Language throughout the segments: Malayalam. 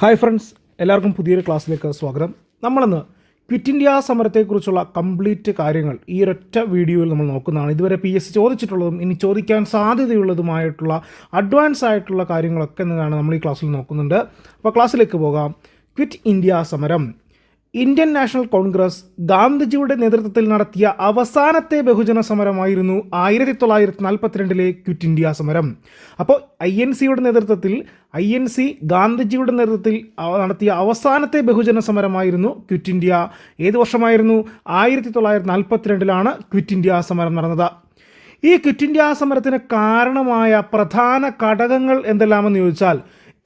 ഹായ് ഫ്രണ്ട്സ്, എല്ലാവർക്കും പുതിയൊരു ക്ലാസ്സിലേക്ക് സ്വാഗതം. നമ്മളിന്ന് ക്വിറ്റ് ഇന്ത്യ സമരത്തെക്കുറിച്ചുള്ള കംപ്ലീറ്റ് കാര്യങ്ങൾ ഈ ഒരൊറ്റ വീഡിയോയിൽ നമ്മൾ നോക്കുന്നതാണ്. ഇതുവരെ PSC ചോദിച്ചിട്ടുള്ളതും ഇനി ചോദിക്കാൻ സാധ്യതയുള്ളതുമായിട്ടുള്ള അഡ്വാൻസ് ആയിട്ടുള്ള കാര്യങ്ങളൊക്കെ എന്നതാണ് നമ്മൾ ഈ ക്ലാസ്സിൽ നോക്കുന്നുണ്ട്. അപ്പോൾ ക്ലാസ്സിലേക്ക് പോകാം. ക്വിറ്റ് ഇന്ത്യ സമരം ഇന്ത്യൻ നാഷണൽ കോൺഗ്രസ് ഗാന്ധിജിയുടെ നേതൃത്വത്തിൽ നടത്തിയ അവസാനത്തെ ബഹുജന സമരമായിരുന്നു 1942 ക്വിറ്റ് ഇന്ത്യ സമരം. അപ്പോൾ INCയുടെ നേതൃത്വത്തിൽ ഗാന്ധിജിയുടെ നേതൃത്വത്തിൽ നടത്തിയ അവസാനത്തെ ബഹുജന സമരമായിരുന്നു ക്വിറ്റ് ഇന്ത്യ. ഏത് വർഷമായിരുന്നു? 1942 ക്വിറ്റ് ഇന്ത്യ സമരം നടന്നത്. ഈ ക്വിറ്റ് ഇന്ത്യ സമരത്തിന് കാരണമായ പ്രധാന ഘടകങ്ങൾ എന്തെല്ലാമെന്ന് ചോദിച്ചാൽ,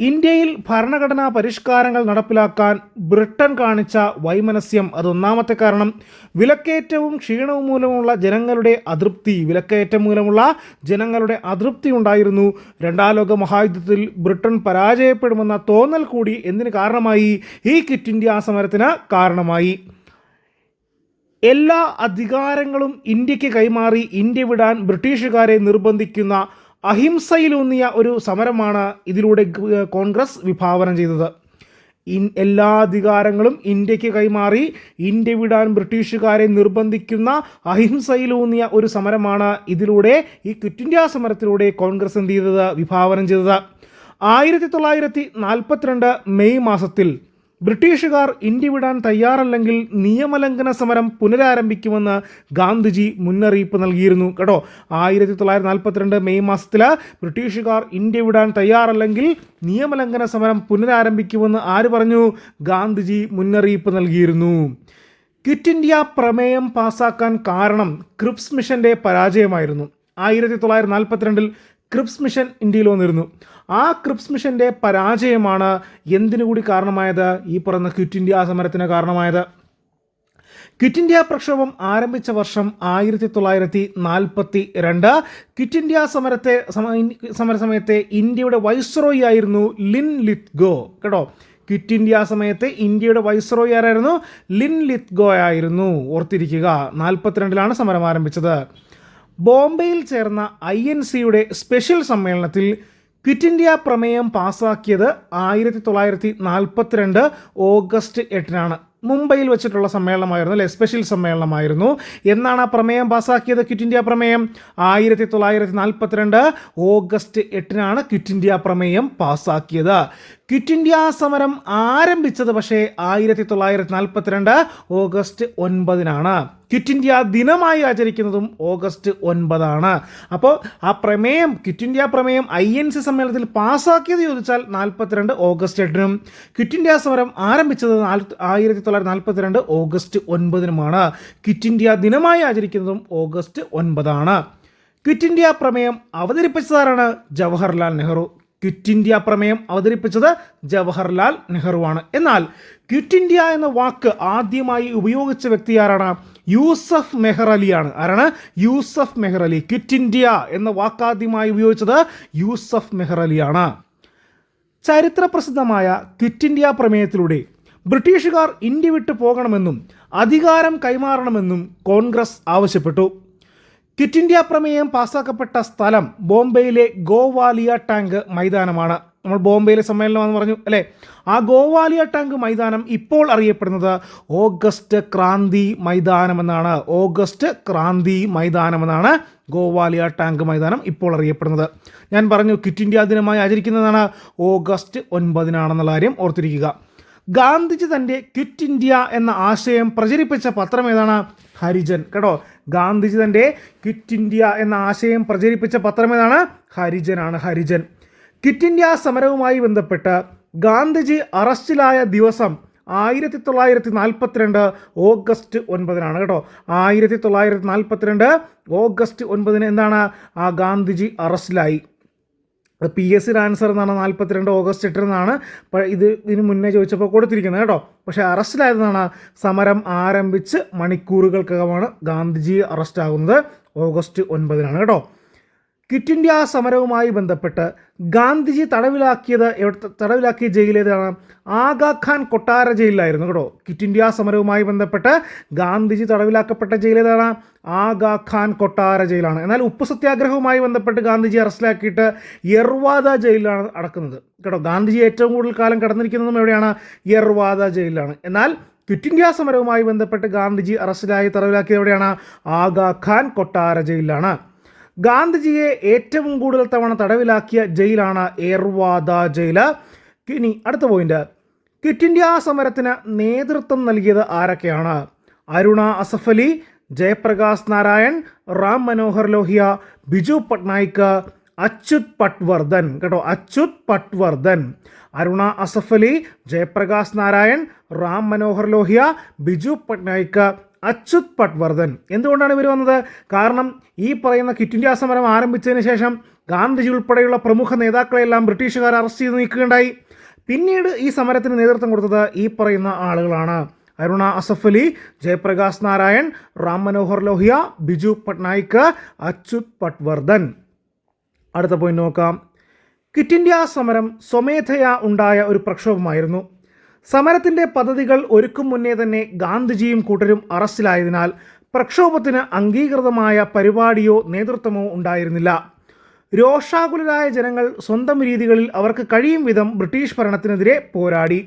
ഇന്ത്യയിൽ ഭരണഘടനാ പരിഷ്കാരങ്ങൾ നടപ്പിലാക്കാൻ ബ്രിട്ടൻ കാണിച്ച വൈമനസ്യം, അതൊന്നാമത്തെ കാരണം. വിലക്കയറ്റവും ക്ഷീണവും മൂലമുള്ള ജനങ്ങളുടെ അതൃപ്തി ഉണ്ടായിരുന്നു. രണ്ടാം ലോക മഹായുദ്ധത്തിൽ ബ്രിട്ടൻ പരാജയപ്പെടുമെന്ന തോന്നൽ കൂടി എന്തിന് കാരണമായി? ഈ ക്വിറ്റ് ഇന്ത്യ സമരത്തിന് കാരണമായി. എല്ലാ അധികാരങ്ങളും ഇന്ത്യക്ക് കൈമാറി ഇന്ത്യ വിടാൻ ബ്രിട്ടീഷുകാരെ നിർബന്ധിക്കുന്ന അഹിംസയിലൂന്നിയ ഒരു സമരമാണ് ഇതിലൂടെ കോൺഗ്രസ് വിഭാവനം ചെയ്തത്. എല്ലാ അധികാരങ്ങളും ഇന്ത്യക്ക് കൈമാറി ഇന്ത്യ വിടാൻ ബ്രിട്ടീഷുകാരെ നിർബന്ധിക്കുന്ന അഹിംസയിലൂന്നിയ ഒരു സമരമാണ് ഇതിലൂടെ, ഈ ക്വിറ്റ് ഇന്ത്യ സമരത്തിലൂടെ കോൺഗ്രസ് എന്ത് ചെയ്തത്? വിഭാവനം ചെയ്തത്. 1942 മെയ് മാസത്തിൽ ബ്രിട്ടീഷുകാർ ഇന്ത്യ വിടാൻ തയ്യാറല്ലെങ്കിൽ നിയമലംഘന സമരം പുനരാരംഭിക്കുമെന്ന് ഗാന്ധിജി മുന്നറിയിപ്പ് നൽകിയിരുന്നു കേട്ടോ. 1942 മെയ് മാസത്തിൽ ബ്രിട്ടീഷുകാർ ഇന്ത്യ വിടാൻ തയ്യാറല്ലെങ്കിൽ നിയമലംഘന സമരം പുനരാരംഭിക്കുമെന്ന് ആര് പറഞ്ഞു? ഗാന്ധിജി മുന്നറിയിപ്പ് നൽകിയിരുന്നു. ക്വിറ്റ് ഇന്ത്യ പ്രമേയം പാസാക്കാൻ കാരണം ക്രിപ്സ് മിഷന്റെ പരാജയമായിരുന്നു. 1942 ക്രിപ്സ് മിഷൻ ഇന്ത്യയിൽ വന്നിരുന്നു. ആ ക്രിപ്സ് മിഷന്റെ പരാജയമാണ് എന്തിനു കൂടി കാരണമായത്? ഈ പറയുന്ന ക്വിറ്റ് ഇന്ത്യ സമരത്തിന് കാരണമായത്. ക്വിറ്റ് ഇന്ത്യ പ്രക്ഷോഭം ആരംഭിച്ച വർഷം 1942. ക്വിറ്റ് ഇന്ത്യ സമരസമയത്തെ ഇന്ത്യയുടെ വൈസ്രോയി ആയിരുന്നു ലിൻ ലിത്ഗോ കേട്ടോ. ക്വിറ്റ് ഇന്ത്യ സമയത്ത് ഇന്ത്യയുടെ വൈസ്രോയി ആരായിരുന്നു? ലിൻ ലിത്ഗോ ആയിരുന്നു. ഓർത്തിരിക്കുക. 1942 സമരം ആരംഭിച്ചത്. ബോംബെയിൽ ചേർന്ന INCയുടെ സ്പെഷ്യൽ സമ്മേളനത്തിൽ ക്വിറ്റ് ഇന്ത്യ പ്രമേയം പാസാക്കിയത് 1942 ഓഗസ്റ്റ് 8 മുംബൈയിൽ വെച്ചിട്ടുള്ള സമ്മേളനമായിരുന്നു അല്ലേ? സ്പെഷ്യൽ സമ്മേളനമായിരുന്നു. എന്നാണ് ആ പ്രമേയം പാസാക്കിയത്? ക്വിറ്റ് ഇന്ത്യ പ്രമേയം 1942 ഓഗസ്റ്റ് 8 ക്വിറ്റ് ഇന്ത്യ പ്രമേയം പാസാക്കിയത്. ക്വിറ്റ് ഇന്ത്യ സമരം ആരംഭിച്ചത് പക്ഷേ 1942 ഓഗസ്റ്റ് 9. ക്വിറ്റ് ഇന്ത്യ ദിനമായി ആചരിക്കുന്നതും ഓഗസ്റ്റ് 9. അപ്പോൾ ആ പ്രമേയം, ക്വിറ്റ് ഇന്ത്യ പ്രമേയം INC സമ്മേളനത്തിൽ പാസ്സാക്കിയത് ചോദിച്ചാൽ 42 ഓഗസ്റ്റ് 8 ക്വിറ്റ് ഇന്ത്യ സമരം ആരംഭിച്ചത് 1942 ഓഗസ്റ്റ് 9 ക്വിറ്റ് ഇന്ത്യ ദിനമായി ആചരിക്കുന്നതും ഓഗസ്റ്റ് 9. ക്വിറ്റ് ഇന്ത്യ പ്രമേയം അവതരിപ്പിച്ചതാരാണ്? ജവഹർലാൽ നെഹ്റു. ക്വിറ്റ് ഇന്ത്യ പ്രമേയം അവതരിപ്പിച്ചത് ജവഹർലാൽ നെഹ്റുവാണ്. എന്നാൽ ക്വിറ്റ് ഇന്ത്യ എന്ന വാക്ക് ആദ്യമായി ഉപയോഗിച്ച വ്യക്തി ആരാണ്? യൂസഫ് മെഹർ അലിയാണ്. ആരാണ്? യൂസഫ് മെഹർ അലി. ക്വിറ്റ് ഇന്ത്യ എന്ന വാക്ക് ആദ്യമായി ഉപയോഗിച്ചത് യൂസഫ് മെഹർ അലിയാണ്. ചരിത്രപ്രസിദ്ധമായ ക്വിറ്റ് ഇന്ത്യ പ്രമേയത്തിലൂടെ ബ്രിട്ടീഷുകാർ ഇന്ത്യ വിട്ടു പോകണമെന്നും അധികാരം കൈമാറണമെന്നും കോൺഗ്രസ് ആവശ്യപ്പെട്ടു. ക്വിറ്റ് ഇന്ത്യ പ്രമേയം പാസ്സാക്കപ്പെട്ട സ്ഥലം ബോംബെയിലെ ഗോവാലിയ ടാങ്ക് മൈതാനമാണ്. നമ്മൾ ബോംബെയിലെ സമ്മേളനമാണെന്ന് പറഞ്ഞു അല്ലേ? ആ ഗോവാലിയ ടാങ്ക് മൈതാനം ഇപ്പോൾ അറിയപ്പെടുന്നത് ഓഗസ്റ്റ് ക്രാന്തി മൈതാനം എന്നാണ്. ഓഗസ്റ്റ് ക്രാന്തി മൈതാനം എന്നാണ് ഗോവാലിയ ടാങ്ക് മൈതാനം ഇപ്പോൾ അറിയപ്പെടുന്നത്. ഞാൻ പറഞ്ഞു ക്വിറ്റ് ഇന്ത്യ ദിനമായി ആചരിക്കുന്നതാണ് ഓഗസ്റ്റ് 9 കാര്യം ഓർത്തിരിക്കുക. ഗാന്ധിജി തൻ്റെ ക്വിറ്റ് ഇന്ത്യ എന്ന ആശയം പ്രചരിപ്പിച്ച പത്രം ഏതാണ്? ഹരിജൻ കേട്ടോ. ഗാന്ധിജി തൻ്റെ ക്വിറ്റ് ഇന്ത്യ എന്ന ആശയം പ്രചരിപ്പിച്ച പത്രം ഏതാണ്? ഹരിജനാണ്. ഹരിജൻ. ക്വിറ്റ് ഇന്ത്യ സമരവുമായി ബന്ധപ്പെട്ട് ഗാന്ധിജി അറസ്റ്റിലായ ദിവസം 1942 ഓഗസ്റ്റ് 9 കേട്ടോ. 1942 ഓഗസ്റ്റ് 9 എന്താണ്? ആ ഗാന്ധിജി അറസ്റ്റിലായി. PSC ആൻസർ എന്നാണ് 42 ഓഗസ്റ്റ് 8 എന്നാണ് ഇതിന് മുന്നേ ചോദിച്ചപ്പോൾ കൊടുത്തിരിക്കുന്നത് കേട്ടോ. പക്ഷേ അറസ്റ്റിലായതെന്നാണ് സമരം ആരംഭിച്ച് മണിക്കൂറുകൾക്കകമാണ് ഗാന്ധിജി അറസ്റ്റ് ആകുന്നത്. ഓഗസ്റ്റ് 9 കേട്ടോ. ക്വിറ്റ് ഇന്ത്യ സമരവുമായി ബന്ധപ്പെട്ട് ഗാന്ധിജി തടവിലാക്കിയ ജയിൽ ഏതാണ്? ആഗാഖാൻ കൊട്ടാര ജയിലിലായിരുന്നു കേട്ടോ. ക്വിറ്റ് ഇന്ത്യ സമരവുമായി ബന്ധപ്പെട്ട് ഗാന്ധിജി തടവിലാക്കപ്പെട്ട ജയിൽ ഏതാണ്? ആഗാഖാൻ കൊട്ടാര ജയിലാണ്. എന്നാൽ ഉപ്പ് സത്യാഗ്രഹവുമായി ബന്ധപ്പെട്ട് ഗാന്ധിജി അറസ്റ്റിലാക്കിയിട്ട് യർവാദ ജയിലിലാണ് അടക്കുന്നത് കേട്ടോ. ഗാന്ധിജി ഏറ്റവും കൂടുതൽ കാലം കടന്നിരിക്കുന്നതും എവിടെയാണ്? യർവാദ ജയിലിലാണ്. എന്നാൽ ക്വിറ്റ് ഇന്ത്യ സമരവുമായി ബന്ധപ്പെട്ട് ഗാന്ധിജി തടവിലാക്കിയത് എവിടെയാണ്? ആഗാഖാൻ കൊട്ടാര ജയിലിലാണ്. ഗാന്ധിജിയെ ഏറ്റവും കൂടുതൽ തവണ തടവിലാക്കിയ ജയിലാണ് യർവാദ ജയില്. ഇനി അടുത്ത പോയിന്റ്, ക്വിറ്റ് ഇന്ത്യ സമരത്തിന് നേതൃത്വം നൽകിയത് ആരൊക്കെയാണ്? അരുണ അസഫ് അലി, ജയപ്രകാശ് നാരായൺ, റാം മനോഹർ ലോഹിയ, ബിജു പട്നായിക്, അച്യുത് പട്വർദ്ധൻ കേട്ടോ. അച്യുത് പട്വർദ്ധൻ. അരുണ അസഫ് അലി, ജയപ്രകാശ് നാരായൺ, റാം മനോഹർ ലോഹിയ, ബിജു പട്നായിക്, അച്യുത് പട്വർദ്ധൻ. എന്തുകൊണ്ടാണ് ഇവർ വന്നത്? കാരണം ഈ പറയുന്ന ക്വിറ്റ് ഇന്ത്യ സമരം ആരംഭിച്ചതിന് ശേഷം ഗാന്ധിജി ഉൾപ്പെടെയുള്ള പ്രമുഖ നേതാക്കളെല്ലാം ബ്രിട്ടീഷുകാർ അറസ്റ്റ് ചെയ്ത് നീക്കുകയുണ്ടായി. പിന്നീട് ഈ സമരത്തിന് നേതൃത്വം കൊടുത്തത് ഈ പറയുന്ന ആളുകളാണ്: അരുണ അസഫ് അലി, ജയപ്രകാശ് നാരായൺ, റാം മനോഹർ ലോഹിയ, ബിജു പട്നായിക്, അച്യുത് പട്വർദ്ധൻ. അടുത്ത പോയിന്റ് നോക്കാം. ക്വിറ്റ് ഇന്ത്യ സമരം സ്വമേധയാ ഉണ്ടായ ഒരു പ്രക്ഷോഭമായിരുന്നു. സമരത്തിൻ്റെ പദ്ധതികൾ ഒരുക്കും മുന്നേ തന്നെ ഗാന്ധിജിയും കൂട്ടരും അറസ്റ്റിലായതിനാൽ പ്രക്ഷോഭത്തിന് അംഗീകൃതമായ പരിപാടിയോ നേതൃത്വമോ ഉണ്ടായിരുന്നില്ല. രോഷാകുലരായ ജനങ്ങൾ സ്വന്തം രീതികളിൽ അവർക്ക് കഴിയും വിധം ബ്രിട്ടീഷ് ഭരണത്തിനെതിരെ പോരാടി.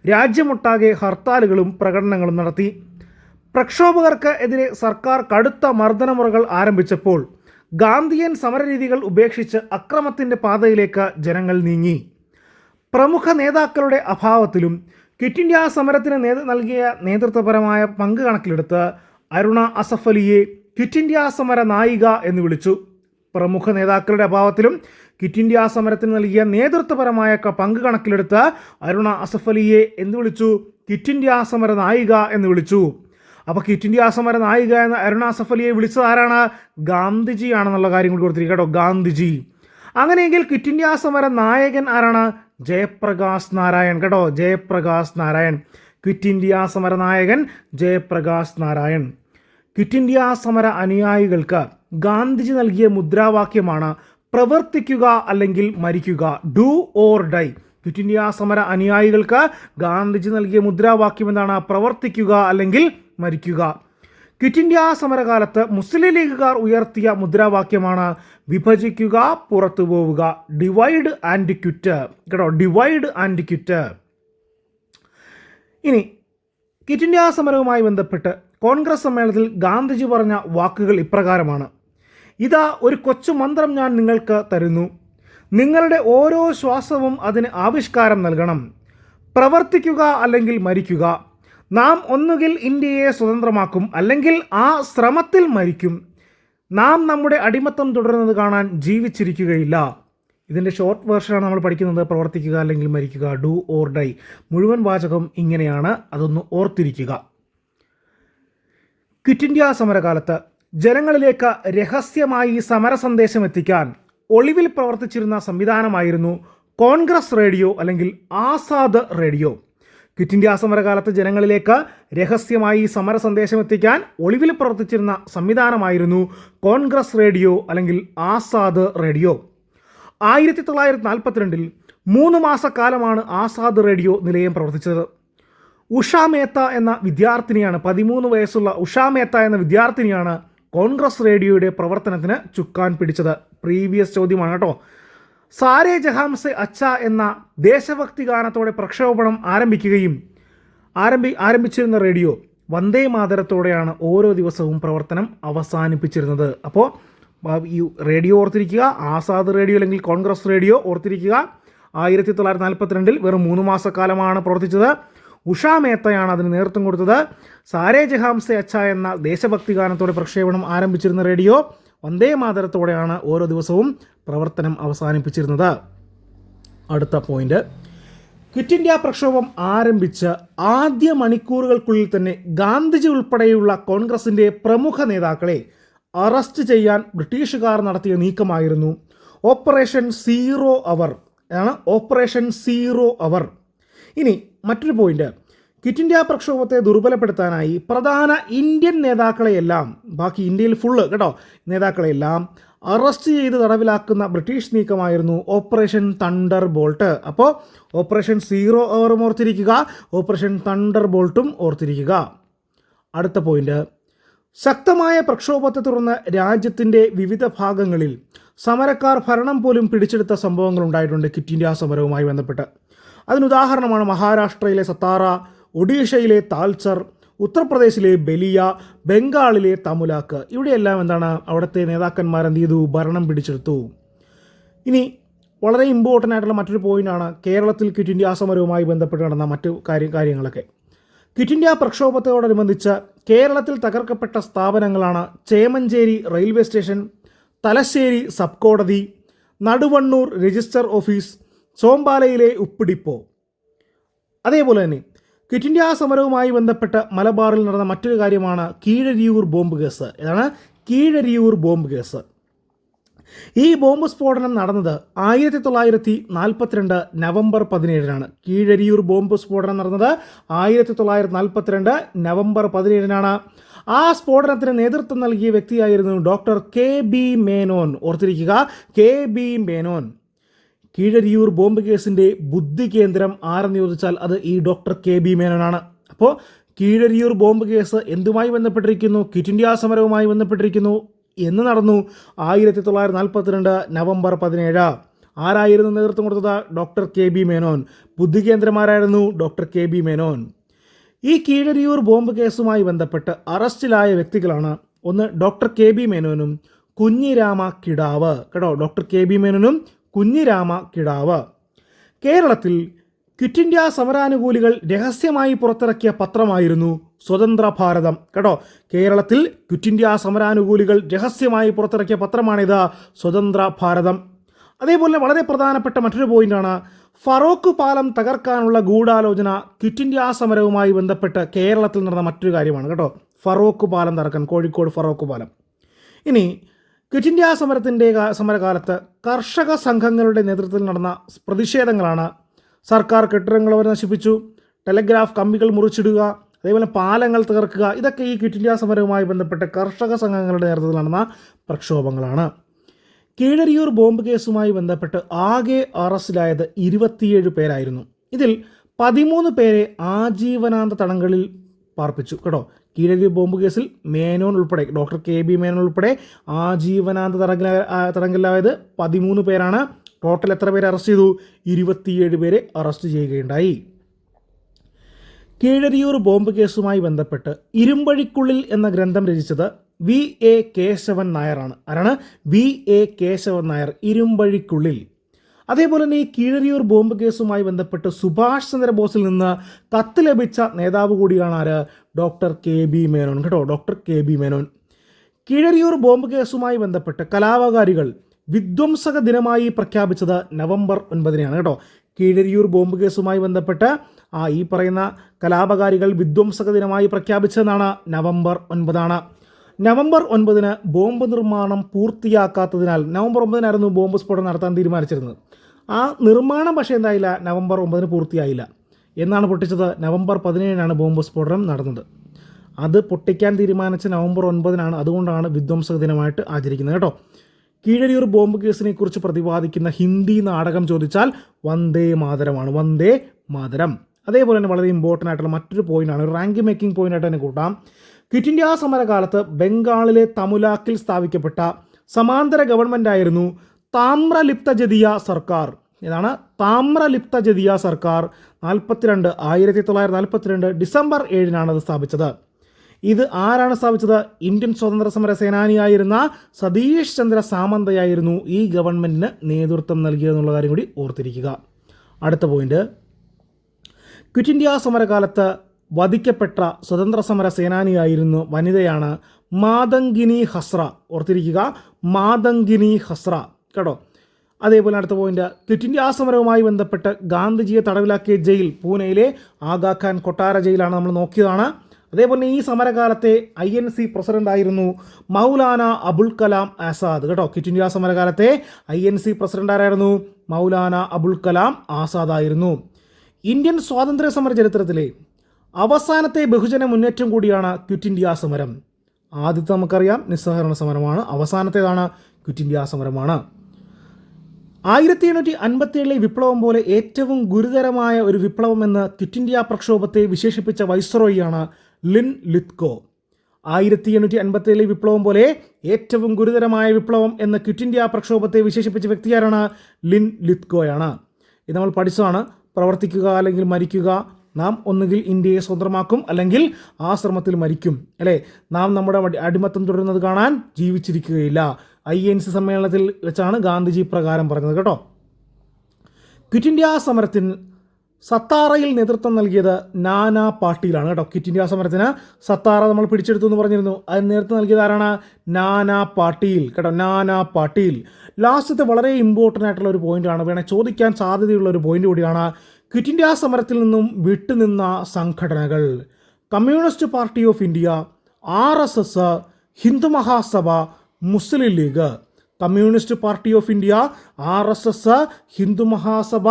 രാജ്യമൊട്ടാകെ ഹർത്താലുകളും പ്രകടനങ്ങളും നടത്തി. പ്രക്ഷോഭകർക്ക് എതിരെ സർക്കാർ കടുത്ത മർദ്ദനമുറകൾ ആരംഭിച്ചപ്പോൾ ഗാന്ധിയൻ സമരരീതികൾ ഉപേക്ഷിച്ച് അക്രമത്തിൻ്റെ പാതയിലേക്ക് ജനങ്ങൾ നീങ്ങി. പ്രമുഖ നേതാക്കളുടെ അഭാവത്തിലും ക്വിറ്റ് ഇന്ത്യ സമരത്തിന് നൽകിയ നേതൃത്വപരമായ പങ്ക് കണക്കിലെടുത്ത് അരുണ അസഫ് അലിയെ ക്വിറ്റ് ഇന്ത്യ സമര നായിക എന്ന് വിളിച്ചു. പ്രമുഖ നേതാക്കളുടെ അഭാവത്തിലും ക്വിറ്റ് ഇന്ത്യ സമരത്തിന് നൽകിയ നേതൃത്വപരമായ പങ്ക് കണക്കിലെടുത്ത് അരുണ അസഫ് അലിയെ എന്ത് വിളിച്ചു? ക്വിറ്റ് ഇന്ത്യ സമര നായിക എന്ന് വിളിച്ചു. അപ്പോൾ ക്വിറ്റ് ഇന്ത്യ സമര നായിക എന്ന അരുണ അസഫ് അലിയെ വിളിച്ചത് ആരാണ്? ഗാന്ധിജിയാണെന്നുള്ള കാര്യം കൂടി കൊടുത്തിരിക്കുക കേട്ടോ. ഗാന്ധിജി. അങ്ങനെയെങ്കിൽ ക്വിറ്റ് ഇന്ത്യ സമര നായകൻ ആരാണ്? ജയപ്രകാശ് നാരായൺ കേട്ടോ. ജയപ്രകാശ് നാരായൺ. ക്വിറ്റ് ഇന്ത്യ സമര നായകൻ ജയപ്രകാശ് നാരായൺ. ക്വിറ്റ് ഇന്ത്യ സമര അനുയായികൾക്ക് ഗാന്ധിജി നൽകിയ മുദ്രാവാക്യമാണ് പ്രവർത്തിക്കുക അല്ലെങ്കിൽ മരിക്കുക. Do or die. Quit India സമര അനുയായികൾക്ക് ഗാന്ധിജി നൽകിയ മുദ്രാവാക്യം എന്താണ്? പ്രവർത്തിക്കുക അല്ലെങ്കിൽ മരിക്കുക. ക്വിറ്റ് ഇന്ത്യ സമരകാലത്ത് മുസ്ലിം ലീഗുകാർ ഉയർത്തിയ മുദ്രാവാക്യമാണ് വിഭജിക്കുക, പുറത്തു പോവുക. ഡിവൈഡ് ആൻഡ് ക്വിറ്റ് കേട്ടോ. Divide and quit. ഇനി ക്വിറ്റ് ഇന്ത്യ സമരവുമായി ബന്ധപ്പെട്ട് കോൺഗ്രസ് സമ്മേളനത്തിൽ ഗാന്ധിജി പറഞ്ഞ വാക്കുകൾ ഇപ്രകാരമാണ്: ഇതാ ഒരു കൊച്ചു മന്ത്രം ഞാൻ നിങ്ങൾക്ക് തരുന്നു. നിങ്ങളുടെ ഓരോ ശ്വാസവും അതിന് ആവിഷ്കാരം നൽകണം. പ്രവർത്തിക്കുക അല്ലെങ്കിൽ മരിക്കുക. നാം ഒന്നുകിൽ ഇന്ത്യയെ സ്വതന്ത്രമാക്കും, അല്ലെങ്കിൽ ആ ശ്രമത്തിൽ മരിക്കും. നാം നമ്മുടെ അടിമത്തം തുടരുന്നത് കാണാൻ ജീവിച്ചിരിക്കുകയില്ല. ഇതിൻ്റെ ഷോർട്ട് വേർഷനാണ് നമ്മൾ പഠിക്കുന്നത്. പ്രവർത്തിക്കുക അല്ലെങ്കിൽ മരിക്കുക. Do or die. മുഴുവൻ വാചകം ഇങ്ങനെയാണ്, അതൊന്ന് ഓർത്തിരിക്കുക. ക്വിറ്റ് ഇന്ത്യ സമരകാലത്ത് ജനങ്ങളിലേക്ക് രഹസ്യമായി സമര സന്ദേശം എത്തിക്കാൻ ഒളിവിൽ പ്രവർത്തിച്ചിരുന്ന സംവിധാനമായിരുന്നു കോൺഗ്രസ് റേഡിയോ അല്ലെങ്കിൽ ആസാദ് റേഡിയോ. ക്വിറ്റ് ഇന്ത്യ സമരകാലത്ത് ജനങ്ങളിലേക്ക് രഹസ്യമായി സമര സന്ദേശം എത്തിക്കാൻ ഒളിവിൽ പ്രവർത്തിച്ചിരുന്ന സംവിധാനമായിരുന്നു കോൺഗ്രസ് റേഡിയോ അല്ലെങ്കിൽ ആസാദ് റേഡിയോ. 1942 3 മാസക്കാലമാണ് ആസാദ് റേഡിയോ നിലയം പ്രവർത്തിച്ചത്. ഉഷ മേത്ത എന്ന വിദ്യാർത്ഥിനിയാണ്, 13 വയസ്സുള്ള ഉഷ മേത്ത എന്ന വിദ്യാർത്ഥിനിയാണ് കോൺഗ്രസ് റേഡിയോയുടെ പ്രവർത്തനത്തിന് ചുക്കാൻ പിടിച്ചത്. പ്രീവിയസ് ചോദ്യമാണ് കേട്ടോ. സാരേ ജഹാം സെ അച്ച എന്ന ദേശഭക്തി ഗാനത്തോടെ പ്രക്ഷോഭണം ആരംഭിച്ചിരുന്ന റേഡിയോ വന്ദേ മാതരത്തോടെയാണ് ഓരോ ദിവസവും പ്രവർത്തനം അവസാനിപ്പിച്ചിരുന്നത്. അപ്പോൾ ഈ റേഡിയോ ഓർത്തിരിക്കുക. ആസാദ് റേഡിയോ അല്ലെങ്കിൽ കോൺഗ്രസ് റേഡിയോ ഓർത്തിരിക്കുക. 1942 വെറും 3 മാസക്കാലമാണ് പ്രവർത്തിച്ചത്. ഉഷ മേത്തയാണ് അതിന് നേതൃത്വം കൊടുത്തത്. സാരേ ജഹാം സെ അച്ച എന്ന ദേശഭക്തി ഗാനത്തോടെ പ്രക്ഷേപണം ആരംഭിച്ചിരുന്ന റേഡിയോ വന്ദേ മാതരത്തോടെയാണ് ഓരോ ദിവസവും പ്രവർത്തനം അവസാനിപ്പിച്ചിരുന്നത്. അടുത്ത പോയിന്റ്, ക്വിറ്റ് ഇന്ത്യ പ്രക്ഷോഭം ആരംഭിച്ച് ആദ്യ മണിക്കൂറുകൾക്കുള്ളിൽ തന്നെ ഗാന്ധിജി ഉൾപ്പെടെയുള്ള കോൺഗ്രസിൻ്റെ പ്രമുഖ നേതാക്കളെ അറസ്റ്റ് ചെയ്യാൻ ബ്രിട്ടീഷുകാർ നടത്തിയ നീക്കമായിരുന്നു ഓപ്പറേഷൻ സീറോ അവർ. ഓപ്പറേഷൻ സീറോ അവർ. ഇനി മറ്റൊരു പോയിന്റ്, ക്വിറ്റ് ഇന്ത്യ പ്രക്ഷോഭത്തെ ദുർബലപ്പെടുത്താനായി പ്രധാന ഇന്ത്യൻ നേതാക്കളെയെല്ലാം, ബാക്കി ഇന്ത്യയിൽ ഫുള്ള് കേട്ടോ, നേതാക്കളെയെല്ലാം അറസ്റ്റ് ചെയ്ത് തടവിലാക്കുന്ന ബ്രിട്ടീഷ് നീക്കമായിരുന്നു ഓപ്പറേഷൻ തണ്ടർ ബോൾട്ട്. അപ്പോൾ ഓപ്പറേഷൻ 0 അവറും ഓർത്തിരിക്കുക, ഓപ്പറേഷൻ തണ്ടർ ബോൾട്ടും ഓർത്തിരിക്കുക. അടുത്ത പോയിന്റ്, ശക്തമായ പ്രക്ഷോഭത്തെ തുടർന്ന് രാജ്യത്തിൻ്റെ വിവിധ ഭാഗങ്ങളിൽ സമരക്കാർ ഭരണം പോലും പിടിച്ചെടുത്ത സംഭവങ്ങൾ ഉണ്ടായിട്ടുണ്ട് ക്വിറ്റ് ഇന്ത്യ സമരവുമായി ബന്ധപ്പെട്ട്. അതിനുദാഹരണമാണ് മഹാരാഷ്ട്രയിലെ സത്താറ, ഒഡീഷയിലെ താൽച്ചർ, ഉത്തർപ്രദേശിലെ ബലിയ, ബംഗാളിലെ തമുലാക്ക്. ഇവിടെയെല്ലാം എന്താണ്, അവിടുത്തെ നേതാക്കന്മാർ എന്ത് ചെയ്തു, ഭരണം പിടിച്ചെടുത്തു. ഇനി വളരെ ഇമ്പോർട്ടൻ്റ് ആയിട്ടുള്ള മറ്റൊരു പോയിൻ്റാണ് കേരളത്തിൽ ക്വിറ്റ് ഇന്ത്യ സമരവുമായി ബന്ധപ്പെട്ട് നടന്ന മറ്റു കാര്യങ്ങളൊക്കെ. ക്വിറ്റ് ഇന്ത്യ പ്രക്ഷോഭത്തോടനുബന്ധിച്ച് കേരളത്തിൽ തകർക്കപ്പെട്ട സ്ഥാപനങ്ങളാണ് Chemancheri railway station, Thalassery sub കോടതി, നടുവണ്ണൂർ രജിസ്റ്റർ ഓഫീസ്, ചോമ്പാലയിലെ ഉപ്പ് ഡിപ്പോ. അതേപോലെ തന്നെ ക്വിറ്റ് ഇന്ത്യ സമരവുമായി ബന്ധപ്പെട്ട് മലബാറിൽ നടന്ന മറ്റൊരു കാര്യമാണ് കീഴരിയൂർ ബോംബ് കേസ്. ഇതാണ് കീഴരിയൂർ ബോംബ് കേസ്. ഈ ബോംബ് സ്ഫോടനം നടന്നത് 1942 നവംബർ 17-നാണ്. കീഴരിയൂർ ബോംബ് സ്ഫോടനം നടന്നത് 1942 നവംബർ 17-നാണ്. ആ സ്ഫോടനത്തിന് നേതൃത്വം നൽകിയ വ്യക്തിയായിരുന്നു ഡോക്ടർ KB മേനോൻ. ഓർത്തിരിക്കുക, KB മേനോൻ. കീഴരിയൂർ ബോംബ് കേസിൻ്റെ ബുദ്ധി കേന്ദ്രം ആരെന്ന് ചോദിച്ചാൽ അത് ഈ ഡോക്ടർ KB മേനോനാണ്. അപ്പോൾ കീഴരിയൂർ ബോംബ് കേസ് എന്തുമായി ബന്ധപ്പെട്ടിരിക്കുന്നു? ക്വിറ്റ് ഇന്ത്യ സമരവുമായി ബന്ധപ്പെട്ടിരിക്കുന്നു. എന്ന് നടന്നു 1942 നവംബർ 17. ആരായിരുന്നു നേതൃത്വം കൊടുത്തത്? Doctor KB Menon. ബുദ്ധി കേന്ദ്രമാരായിരുന്നു ഡോക്ടർ KB മേനോൻ. ഈ കീഴരിയൂർ ബോംബ് കേസുമായി ബന്ധപ്പെട്ട് അറസ്റ്റിലായ വ്യക്തികളാണ് ഒന്ന് ഡോക്ടർ KB മേനോനും കുഞ്ഞിരാമ കിടാവ്. കേട്ടോ, ഡോക്ടർ KB മേനോനും കുഞ്ഞിരാമ കിടാവ്. കേരളത്തിൽ ക്വിറ്റ് ഇന്ത്യ സമരാനുകൂലികൾ രഹസ്യമായി പുറത്തിറക്കിയ പത്രമായിരുന്നു സ്വതന്ത്ര ഭാരതം. കേട്ടോ, കേരളത്തിൽ ക്വിറ്റ് ഇന്ത്യ സമരാനുകൂലികൾ രഹസ്യമായി പുറത്തിറക്കിയ പത്രമാണിത്, സ്വതന്ത്ര ഭാരതം. അതേപോലെ വളരെ പ്രധാനപ്പെട്ട മറ്റൊരു പോയിന്റാണ് ഫറോക്ക് പാലം തകർക്കാനുള്ള ഗൂഢാലോചന ക്വിറ്റ് ഇന്ത്യ സമരവുമായി ബന്ധപ്പെട്ട് കേരളത്തിൽ നടന്ന മറ്റൊരു കാര്യമാണ്. കേട്ടോ, ഫറോക്ക് പാലം തകർക്കാൻ, കോഴിക്കോട് ഫറോക്ക് പാലം. ഇനി ക്വിറ്റ് ഇന്ത്യ സമരകാലത്ത് കർഷക സംഘങ്ങളുടെ നേതൃത്വത്തിൽ നടന്ന പ്രതിഷേധങ്ങളാണ് സർക്കാർ കെട്ടിടങ്ങൾ അവർ നശിപ്പിച്ചു, ടെലഗ്രാഫ് കമ്പികൾ മുറിച്ചിടുക, അതേപോലെ പാലങ്ങൾ തകർക്കുക. ഇതൊക്കെ ഈ ക്വിറ്റ് ഇന്ത്യ സമരവുമായി ബന്ധപ്പെട്ട് കർഷക സംഘങ്ങളുടെ നേതൃത്വത്തിൽ നടന്ന പ്രക്ഷോഭങ്ങളാണ്. കീഴരിയൂർ ബോംബ് കേസുമായി ബന്ധപ്പെട്ട് ആകെ അറസ്റ്റിലായത് 27 പേരായിരുന്നു. ഇതിൽ 13 പേരെ ആജീവനാന്ത തടങ്കലിൽ പാർപ്പിച്ചു. കേട്ടോ, കീഴരിയൂർ ബോംബ് കേസിൽ മേനോൻ ഉൾപ്പെടെ, ഡോക്ടർ KB മേനോൻ ഉൾപ്പെടെ ആജീവനാന്ത തടങ്കലിലായത് 13 പേരാണ്. ടോട്ടൽ എത്ര പേരെ അറസ്റ്റ് ചെയ്തു? 27 പേരെ അറസ്റ്റ് ചെയ്യുകയുണ്ടായി. കീഴരിയൂർ ബോംബ് കേസുമായി ബന്ധപ്പെട്ട് ഇരുമ്പഴിക്കുള്ളിൽ എന്ന ഗ്രന്ഥം രചിച്ചത് VA കേശവൻ നായരാണ്. ആരാണ്? VA കേശവൻ നായർ, ഇരുമ്പഴിക്കുള്ളിൽ. അതേപോലെ തന്നെ ഈ കീഴരിയൂർ ബോംബ് കേസുമായി ബന്ധപ്പെട്ട് സുഭാഷ് ചന്ദ്രബോസിൽ നിന്ന് കത്ത് ലഭിച്ച നേതാവ് കൂടിയാണ് ആര്? Doctor KB Menon. കേട്ടോ, doctor KB Menon. Keezhariyur bomb കേസുമായി ബന്ധപ്പെട്ട് കലാപകാരികൾ വിധ്വംസക ദിനമായി പ്രഖ്യാപിച്ചത് നവംബർ 9-നാണ്. കേട്ടോ, കീഴരിയൂർ ബോംബ് കേസുമായി ബന്ധപ്പെട്ട് ഈ പറയുന്ന കലാപകാരികൾ വിധ്വംസക ദിനമായി പ്രഖ്യാപിച്ചതെന്നാണ് നവംബർ 9. നവംബർ 9 ബോംബ് നിർമ്മാണം പൂർത്തിയാക്കാത്തതിനാൽ, നവംബർ 9 ബോംബ് സ്ഫോടനം നടത്താൻ തീരുമാനിച്ചിരുന്നത്. ആ നിർമ്മാണം പക്ഷേ എന്തായില്ല, നവംബർ 9 പൂർത്തിയായില്ല. എന്നാണ് പൊട്ടിച്ചത്? നവംബർ 17 ബോംബ് സ്ഫോടനം നടന്നത്. അത് പൊട്ടിക്കാൻ തീരുമാനിച്ച നവംബർ 9. അതുകൊണ്ടാണ് വിധ്വംസക ദിനമായിട്ട് ആചരിക്കുന്നത്. കേട്ടോ, കീഴരിയൂർ ബോംബ് കേസിനെ കുറിച്ച് പ്രതിപാദിക്കുന്ന ഹിന്ദി നാടകം ചോദിച്ചാൽ വന്ദേ മാതരമാണ്, വന്ദേ മാതരം. അതേപോലെ തന്നെ വളരെ ഇമ്പോർട്ടൻ്റ് ആയിട്ടുള്ള മറ്റൊരു പോയിൻ്റാണ്, ഒരു റാങ്ക് മേക്കിംഗ് പോയിൻ്റായിട്ട് തന്നെ കൂട്ടാം. ക്വിറ്റ് ഇന്ത്യ സമരകാലത്ത് ബംഗാളിലെ തമുലാക്കിൽ സ്ഥാപിക്കപ്പെട്ട സമാന്തര ഗവൺമെൻറ്റായിരുന്നു താമ്രലിപ്ത ജതിയ സർക്കാർ. ഇതാണ് താമ്രലിപ്ത ജതിയ സർക്കാർ. 1942 ഡിസംബർ 7 അത് സ്ഥാപിച്ചത്. ഇത് ആരാണ് സ്ഥാപിച്ചത്? ഇന്ത്യൻ സ്വാതന്ത്ര്യ സമര സേനാനിയായിരുന്ന സതീഷ് ചന്ദ്ര സാമന്തയായിരുന്നു ഈ ഗവൺമെൻറ്റിന് നേതൃത്വം നൽകിയതെന്നുള്ള കാര്യം കൂടി ഓർത്തിരിക്കുക. അടുത്ത പോയിന്റ്, ക്വിറ്റ് ഇന്ത്യ സമരകാലത്ത് വധിക്കപ്പെട്ട സ്വതന്ത്ര സമര സേനാനിയായിരുന്നു വനിതയാണ് മാതങ്കിനി ഹസ്ര. ഓർത്തിരിക്കുക, മാതങ്കിനി ഹസ്ര. കേട്ടോ, അതേപോലെ അടുത്ത പോയിന്റ്, ക്വിറ്റ് ഇന്ത്യ സമരവുമായി ബന്ധപ്പെട്ട് ഗാന്ധിജിയെ തടവിലാക്കിയ ജയിൽ പൂനെയിലെ ആഗാഖാൻ കൊട്ടാര ജയിലാണ് നമ്മൾ നോക്കിയതാണ്. അതേപോലെ ഈ സമരകാലത്തെ INC പ്രസിഡൻ്റായിരുന്നു മൗലാന അബുൽ കലാം ആസാദ്. കേട്ടോ, ക്വിറ്റ് ഇന്ത്യ സമരകാലത്തെ INC പ്രസിഡന്റ് ആരായിരുന്നു? മൗലാന അബുൽ കലാം ആസാദ് ആയിരുന്നു. ഇന്ത്യൻ സ്വാതന്ത്ര്യ സമര ചരിത്രത്തിലെ അവസാനത്തെ ബഹുജന മുന്നേറ്റം കൂടിയാണ് ക്വിറ്റ് ഇന്ത്യ സമരം. ആദ്യത്തെ നമുക്കറിയാം നിസ്സഹകരണ സമരമാണ്, അവസാനത്തേതാണ് ക്വിറ്റ് ഇന്ത്യ സമരമാണ്. 1857 വിപ്ലവം പോലെ ഏറ്റവും ഗുരുതരമായ ഒരു വിപ്ലവമെന്ന് ക്വിറ്റ് ഇന്ത്യ പ്രക്ഷോഭത്തെ വിശേഷിപ്പിച്ച വൈസ്രോയിയാണ് ലിൻ ലിത്ഗോ. 1857 വിപ്ലവം പോലെ ഏറ്റവും ഗുരുതരമായ വിപ്ലവം എന്ന് ക്വിറ്റ് ഇന്ത്യ പ്രക്ഷോഭത്തെ വിശേഷിപ്പിച്ച വ്യക്തിയാരാണ്? ലിൻ ലിത്ഗോയാണ്. ഇത് നമ്മൾ പഠിച്ചതാണ്. പ്രവർത്തിക്കുക അല്ലെങ്കിൽ മരിക്കുക. നാം ഒന്നുകിൽ ഇന്ത്യയെ സ്വന്തമാക്കും അല്ലെങ്കിൽ ആശ്രമത്തിൽ മരിക്കും, അല്ലേ? നാം നമ്മുടെ അടിമത്തം തുടരുന്നത് കാണാൻ ജീവിച്ചിരിക്കുകയില്ല. INC സമ്മേളനത്തിൽ വെച്ചാണ് ഗാന്ധിജി പ്രകാരം പറഞ്ഞത് കേട്ടോ. ക്വിറ്റ് ഇന്ത്യ സമരത്തിന് സത്താറയിൽ നേതൃത്വം നൽകിയത് നാനാ പാട്ടീലാണ് കേട്ടോ. ക്വിറ്റ് ഇന്ത്യ സമരത്തിന് സത്താറ നമ്മൾ പിടിച്ചെടുത്തു എന്ന് പറഞ്ഞിരുന്നു. അതിന് നേതൃത്വം നൽകിയത് ആരാണ്? നാനാ പാട്ടീൽ കേട്ടോ. നാനാ പാട്ടീൽ. ലാസ്റ്റത്തെ വളരെ ഇമ്പോർട്ടൻ്റ് ആയിട്ടുള്ള ഒരു പോയിന്റാണ്, വേണേൽ ചോദിക്കാൻ സാധ്യതയുള്ള ഒരു പോയിന്റ് കൂടിയാണ്. ക്വിറ്റ് ഇന്ത്യ സമരത്തിൽ നിന്നും വിട്ടുനിന്ന സംഘടനകൾ: communist party of India, RSS, Hindu Mahasabha, Muslim league. Communist party of India, RSS, Hindu Mahasabha,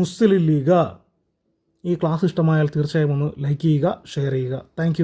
Muslim league. ഈ ക്ലാസ് ഇഷ്ടമായാൽ തീർച്ചയായും ഒന്ന് ലൈക്ക് ചെയ്യുക, ഷെയർ ചെയ്യുക. താങ്ക്